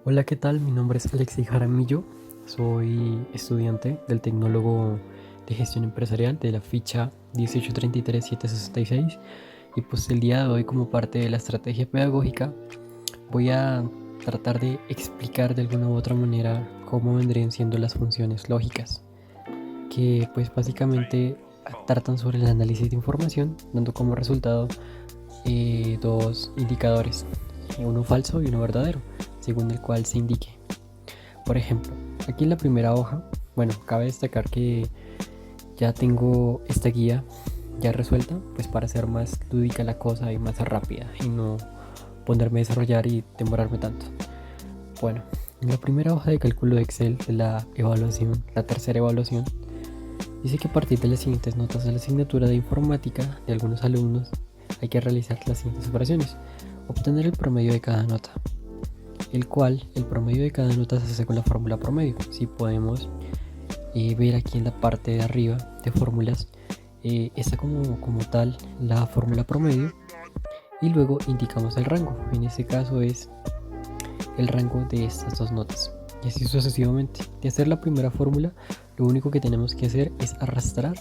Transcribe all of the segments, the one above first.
Hola, ¿qué tal? Mi nombre es Alexei Jaramillo. Soy estudiante del Tecnólogo de Gestión Empresarial de la ficha 1833766 y pues el día de hoy, como parte de la estrategia pedagógica, voy a tratar de explicar de alguna u otra manera cómo vendrían siendo las funciones lógicas, que pues básicamente tratan sobre el análisis de información, dando como resultado dos indicadores, uno falso y uno verdadero, según el cual se indique. Por ejemplo, aquí en la primera hoja, bueno, cabe destacar que ya tengo esta guía ya resuelta, pues para hacer más lúdica la cosa y más rápida y no ponerme a desarrollar y demorarme tanto. Bueno, en la primera hoja de cálculo de Excel de la evaluación, la tercera evaluación, dice que a partir de las siguientes notas de la asignatura de informática de algunos alumnos hay que realizar las siguientes operaciones. Obtener el promedio de cada nota, el cual el promedio de cada nota se hace con la fórmula promedio. Si podemos ver aquí en la parte de arriba de fórmulas, está como tal la fórmula promedio y luego indicamos el rango. En este caso es el rango de estas dos notas y así sucesivamente. De hacer la primera fórmula, lo único que tenemos que hacer es arrastrar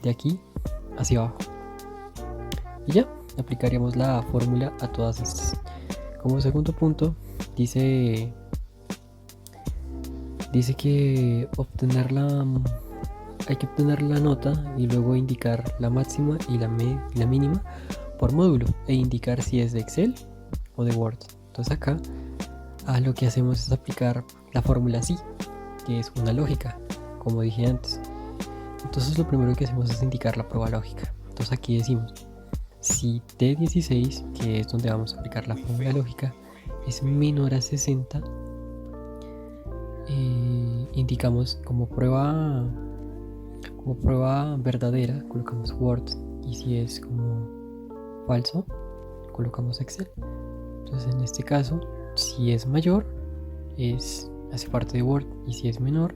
de aquí hacia abajo y ya aplicaríamos la fórmula a todas estas. Como segundo punto, dice que hay que obtener la nota y luego indicar la máxima y la mínima por módulo e indicar si es de Excel o de Word. Entonces acá lo que hacemos es aplicar la fórmula sí, que es una lógica, como dije antes. Entonces lo primero que hacemos es indicar la prueba lógica. Entonces aquí decimos, si T16, que es donde vamos a aplicar la fórmula lógica, es menor a 60, indicamos como prueba verdadera, colocamos Word, y si es como falso, colocamos Excel. Entonces en este caso, si es mayor, hace parte de Word, y si es menor,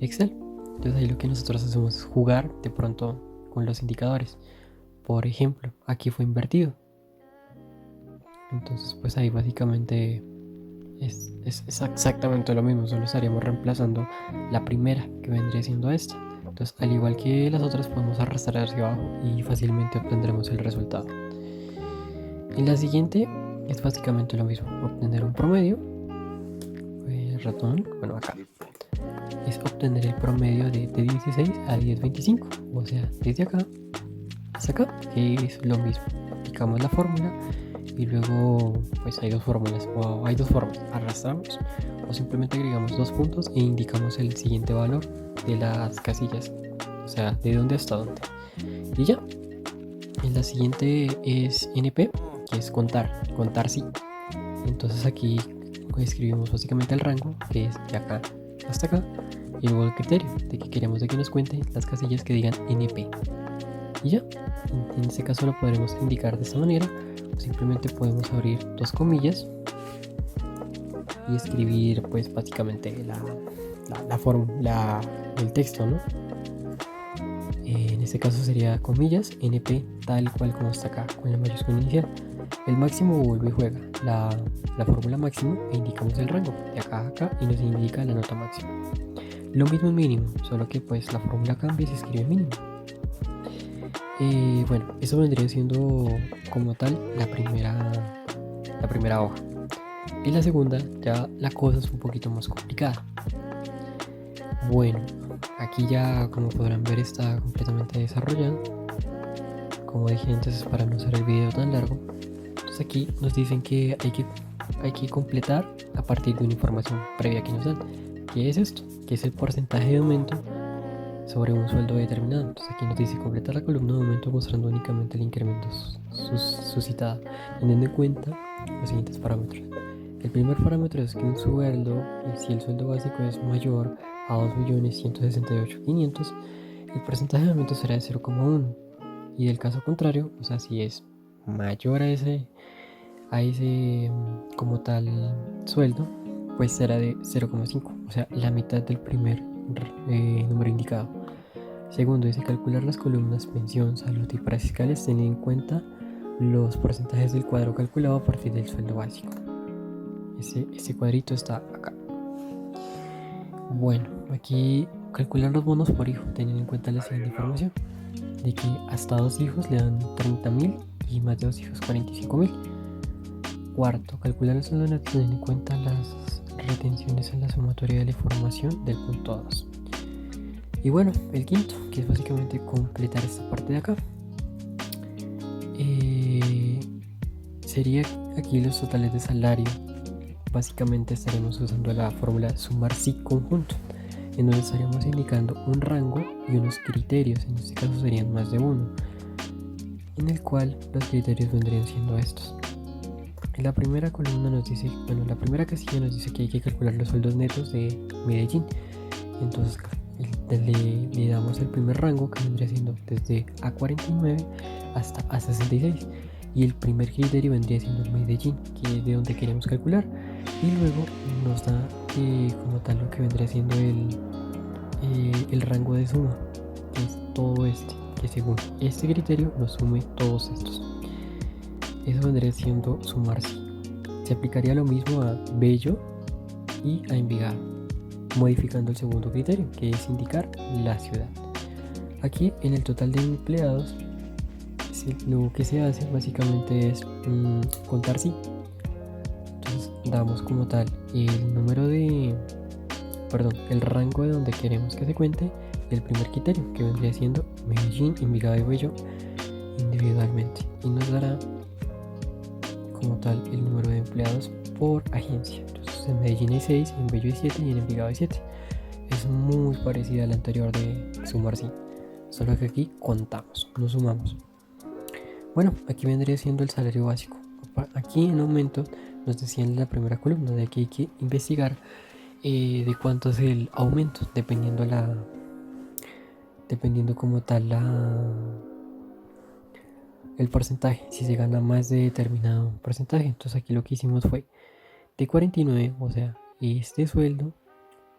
Excel. Entonces ahí lo que nosotros hacemos es jugar de pronto con los indicadores. Por ejemplo, aquí fue invertido. Entonces pues ahí básicamente es exactamente lo mismo, solo estaríamos reemplazando la primera, que vendría siendo esta. Entonces, al igual que las otras, podemos arrastrar hacia abajo y fácilmente obtendremos el resultado. En la siguiente es básicamente lo mismo, obtener un promedio. Ratón, bueno, acá es obtener el promedio de 16 a 1025, o sea, desde acá hasta acá, que es lo mismo. Aplicamos la fórmula y luego pues hay dos formas, arrastramos o simplemente agregamos dos puntos e indicamos el siguiente valor de las casillas, o sea, de dónde hasta dónde. Y ya, en la siguiente es NP, que es contar sí. Entonces aquí escribimos básicamente el rango, que es de acá hasta acá, y luego el criterio de que queremos de que nos cuente las casillas que digan NP. Y ya, en este caso lo podremos indicar de esta manera, o simplemente podemos abrir dos comillas y escribir pues básicamente la fórmula del texto, ¿no? En este caso sería comillas, NP tal cual como está acá, con la mayúscula inicial. El máximo vuelve y juega la fórmula máxima e indicamos el rango de acá a acá y nos indica la nota máxima. Lo mismo en mínimo, solo que pues la fórmula cambia y se escribe mínimo. Bueno, eso vendría siendo como tal la primera hoja. En la segunda ya la cosa es un poquito más complicada. Bueno, aquí ya como podrán ver está completamente desarrollado. Como dije antes, es para no hacer el video tan largo. Entonces aquí nos dicen que hay que completar a partir de una información previa que nos dan. ¿Qué es esto? Que es el porcentaje de aumento sobre un sueldo determinado. Entonces aquí nos dice completar la columna de aumento mostrando únicamente el incremento suscitado, teniendo en cuenta los siguientes parámetros. El primer parámetro es que un sueldo, si el sueldo básico es mayor a 2.168.500, el porcentaje de aumento será de 0,1. Y del caso contrario, o sea, si es mayor a ese como tal sueldo, pues será de 0,5, o sea, la mitad del primer número indicado. Segundo, dice calcular las columnas pensión, salud y paradas fiscales teniendo en cuenta los porcentajes del cuadro calculado a partir del sueldo básico. Ese cuadrito está acá. Bueno, aquí calcular los bonos por hijo, teniendo en cuenta la siguiente información, de que hasta 2 hijos le dan 30.000 y más de 2 hijos 45.000. Cuarto, calcular el sueldo neto teniendo en cuenta las retenciones en la sumatoria de la información del punto 2. Y bueno, el quinto, que es básicamente completar esta parte de acá, sería aquí los totales de salario. Básicamente estaremos usando la fórmula sumar sí conjunto, en donde estaremos indicando un rango y unos criterios, en este caso serían más de uno, en el cual los criterios vendrían siendo estos. En la primera columna nos dice, bueno, la primera casilla nos dice que hay que calcular los sueldos netos de Medellín. Entonces le damos el primer rango, que vendría siendo desde A49 hasta A66, y el primer criterio vendría siendo Medellín, que es de donde queremos calcular, y luego nos da como tal lo que vendría siendo el rango de suma, que es todo que según este criterio nos sume todos estos. Eso vendría siendo sumarse. Se aplicaría lo mismo a Bello y a Envigado, modificando el segundo criterio, que es indicar la ciudad. Aquí en el total de empleados, lo que se hace básicamente es contar sí. Entonces damos como tal el rango de donde queremos que se cuente, y el primer criterio, que vendría siendo Medellín, Envigado y Bello individualmente, y nos dará como tal el número de empleados por agencia. Entonces en Medellín hay 6, en Bello hay 7 y en Envigado hay 7. Es muy parecida a la anterior de sumar sí, solo que aquí contamos, no sumamos. Bueno, aquí vendría siendo el salario básico. Aquí en aumento nos decían en la primera columna de que hay que investigar de cuánto es el aumento, dependiendo como tal el porcentaje, si se gana más de determinado porcentaje. Entonces aquí lo que hicimos fue de 49, o sea, este sueldo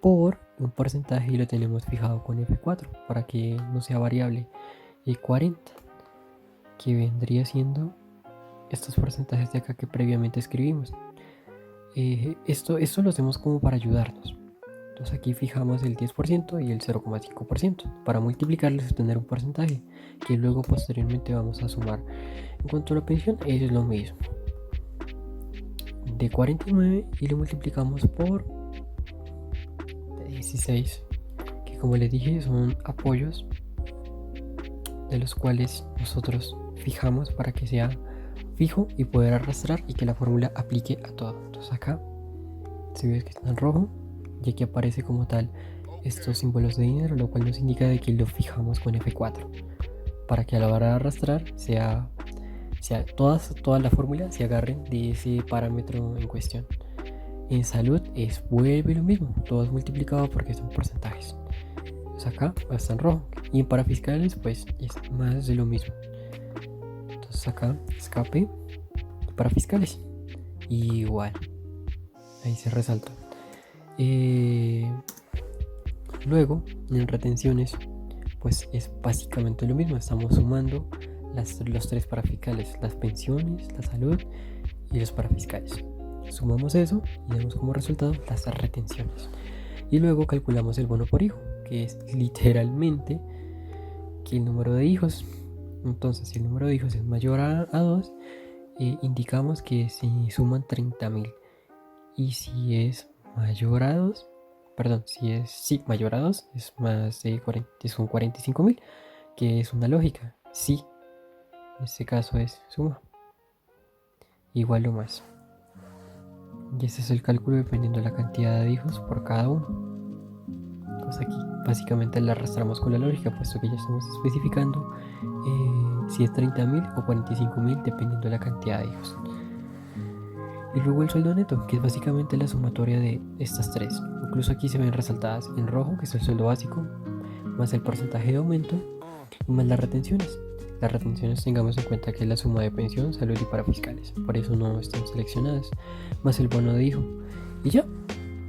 por un porcentaje, y lo tenemos fijado con F4 para que no sea variable, 40, que vendría siendo estos porcentajes de acá que previamente escribimos. Esto lo hacemos como para ayudarnos. Entonces aquí fijamos el 10% y el 0,5% para multiplicarlos y obtener un porcentaje que luego posteriormente vamos a sumar. En cuanto a la pensión, es lo mismo. De 49 y lo multiplicamos por 16, que como les dije son apoyos de los cuales nosotros fijamos para que sea fijo y poder arrastrar y que la fórmula aplique a todo. Entonces acá se ve que está en rojo, y aquí aparece como tal estos símbolos de dinero, lo cual nos indica de que lo fijamos con F4 para que a la hora de arrastrar sea toda la fórmula se agarren de ese parámetro en cuestión. En salud vuelve lo mismo, todo es multiplicado porque son porcentajes. Entonces acá está en rojo, y en parafiscales pues es más de lo mismo. Entonces acá escape para fiscales igual, ahí se resalta. Luego en retenciones pues es básicamente lo mismo, estamos sumando los tres parafiscales, las pensiones, la salud y los parafiscales. Sumamos eso y damos como resultado las retenciones, y luego calculamos el bono por hijo, que es literalmente que el número de hijos. Entonces si el número de hijos es mayor a 2, indicamos que se suman 30.000, y si es mayor a 2, mayor a 2 es más de 40, son 45.000, que es una lógica, sí, en este caso es suma igual o más, y ese es el cálculo dependiendo de la cantidad de hijos por cada uno. Entonces aquí básicamente la arrastramos con la lógica, puesto que ya estamos especificando si es 30.000 o 45.000 dependiendo de la cantidad de hijos. Y luego el sueldo neto, que es básicamente la sumatoria de estas tres. Incluso aquí se ven resaltadas en rojo, que es el sueldo básico, más el porcentaje de aumento y más las retenciones. Las retenciones tengamos en cuenta que es la suma de pensión, salud y parafiscales, por eso no están seleccionadas, más el bono de hijo. Y ya,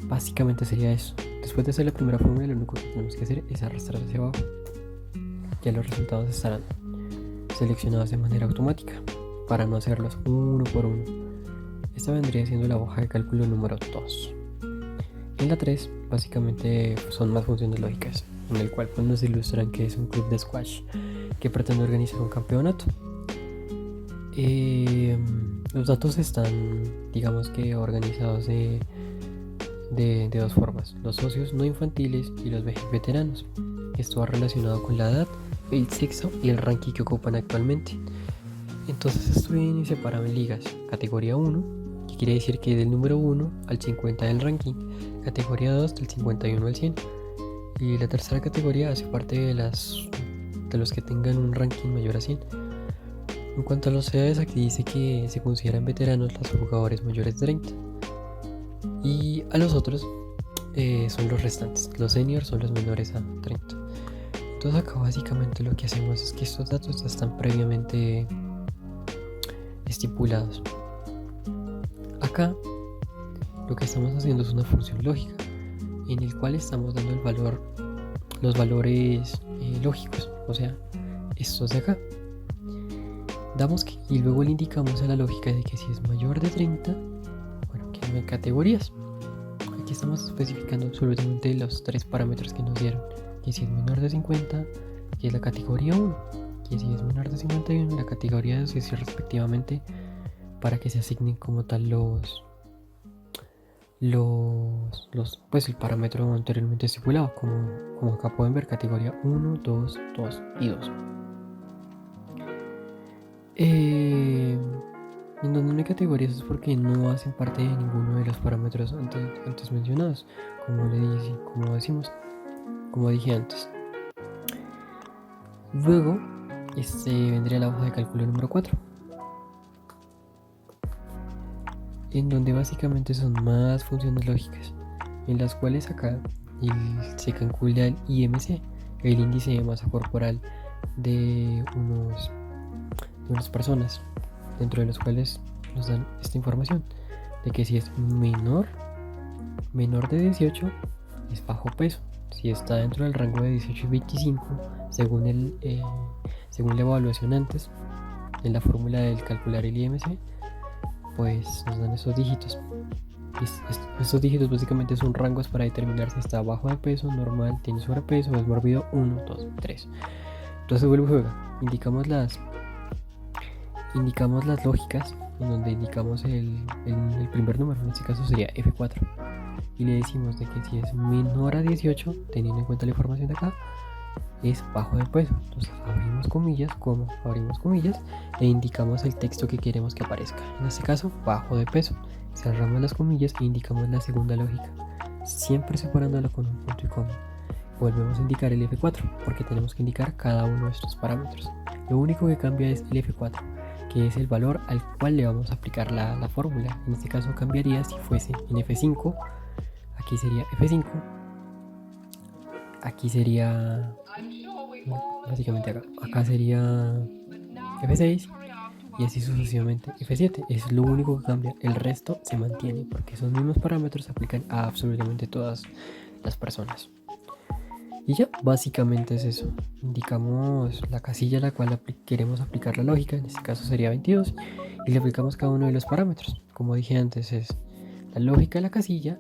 básicamente sería eso. Después de hacer la primera fórmula, lo único que tenemos que hacer es arrastrar hacia abajo. Ya los resultados estarán seleccionados de manera automática para no hacerlos uno por uno. Esta vendría siendo la hoja de cálculo número 2. En la 3 básicamente son más funciones lógicas, en el cual pues, nos ilustran que es un club de squash que pretende organizar un campeonato. Los datos están, digamos que, organizados de dos formas: los socios no infantiles y los veteranos. Esto va relacionado con la edad, el sexo y el ranking que ocupan actualmente. Entonces esto viene y separado en ligas: categoría 1, que quiere decir que del número 1 al 50 del ranking; categoría 2 del 51 al 100; y la tercera categoría hace parte de los que tengan un ranking mayor a 100. En cuanto a las edades, aquí dice que se consideran veteranos los jugadores mayores de 30, y a los otros son los restantes. Los seniors son los menores a 30. Entonces acá básicamente lo que hacemos es que estos datos ya están previamente estipulados. Acá lo que estamos haciendo es una función lógica en el cual estamos dando los valores lógicos, o sea, estos de acá. Y luego le indicamos a la lógica de que si es mayor de 30, bueno, que hay categorías. Aquí estamos especificando absolutamente los 3 parámetros que nos dieron: que si es menor de 50, que es la categoría 1, que si es menor de 51, la categoría 2, y así respectivamente, para que se asignen como tal pues el parámetro anteriormente estipulado, como acá pueden ver: categoría 1, 2, 2 y 2. En donde no hay categorías es porque no hacen parte de ninguno de los parámetros antes mencionados, como dije antes. Luego vendría la hoja de cálculo número 4, en donde básicamente son más funciones lógicas, en las cuales acá se calcula el IMC, el índice de masa corporal de unas personas, dentro de los cuales nos dan esta información de que si es menor de 18 es bajo peso. Si está dentro del rango de 18 y 25, según la evaluación antes, en la fórmula del calcular el IMC, pues nos dan esos dígitos. Estos dígitos básicamente son rangos para determinar si está bajo de peso, normal, tiene sobrepeso o es mórbido: 1, 2, 3. Entonces vuelve y juega. Indicamos las lógicas, en donde indicamos el primer número, en este caso sería F4, y le decimos de que si es menor a 18, teniendo en cuenta la información de acá, es bajo de peso. Entonces abrimos comillas e indicamos el texto que queremos que aparezca, en este caso bajo de peso. Cerramos las comillas e indicamos la segunda lógica, siempre separándolo con un punto y coma. Volvemos a indicar el F4 porque tenemos que indicar cada uno de estos parámetros. Lo único que cambia es el F4, que es el valor al cual le vamos a aplicar la fórmula. En este caso cambiaría si fuese en F5. Aquí sería F5. Aquí sería, básicamente acá sería F6, y así sucesivamente F7. Es lo único que cambia. El resto se mantiene porque esos mismos parámetros se aplican a absolutamente todas las personas. Y ya, básicamente es eso. Indicamos la casilla a la cual queremos aplicar la lógica, en este caso sería 22, y le aplicamos cada uno de los parámetros. Como dije antes, es la lógica de la casilla,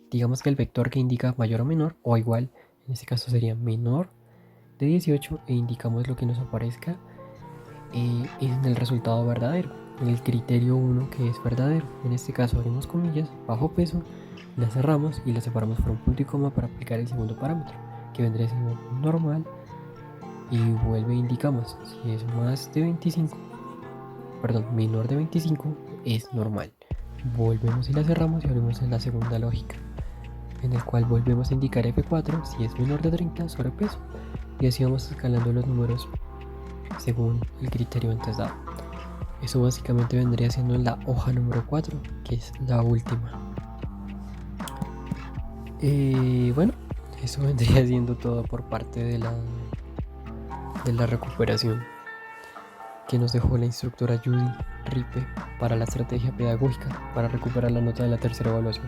digamos que el vector que indica mayor o menor, o igual, en este caso sería menor de 18, e indicamos lo que nos aparezca en el resultado verdadero, en el criterio 1 que es verdadero. En este caso abrimos comillas, bajo peso, la cerramos y la separamos por un punto y coma para aplicar el segundo parámetro, que vendría siendo normal, y vuelve indicamos si es menor de 25 es normal. Volvemos y la cerramos y abrimos en la segunda lógica, en el cual volvemos a indicar F4 si es menor de 30, sobrepeso, y así vamos escalando los números según el criterio antes dado. Eso básicamente vendría siendo la hoja número 4, que es la última. Bueno, eso vendría siendo todo por parte de la recuperación que nos dejó la instructora Judy Ripe para la estrategia pedagógica para recuperar la nota de la tercera evaluación.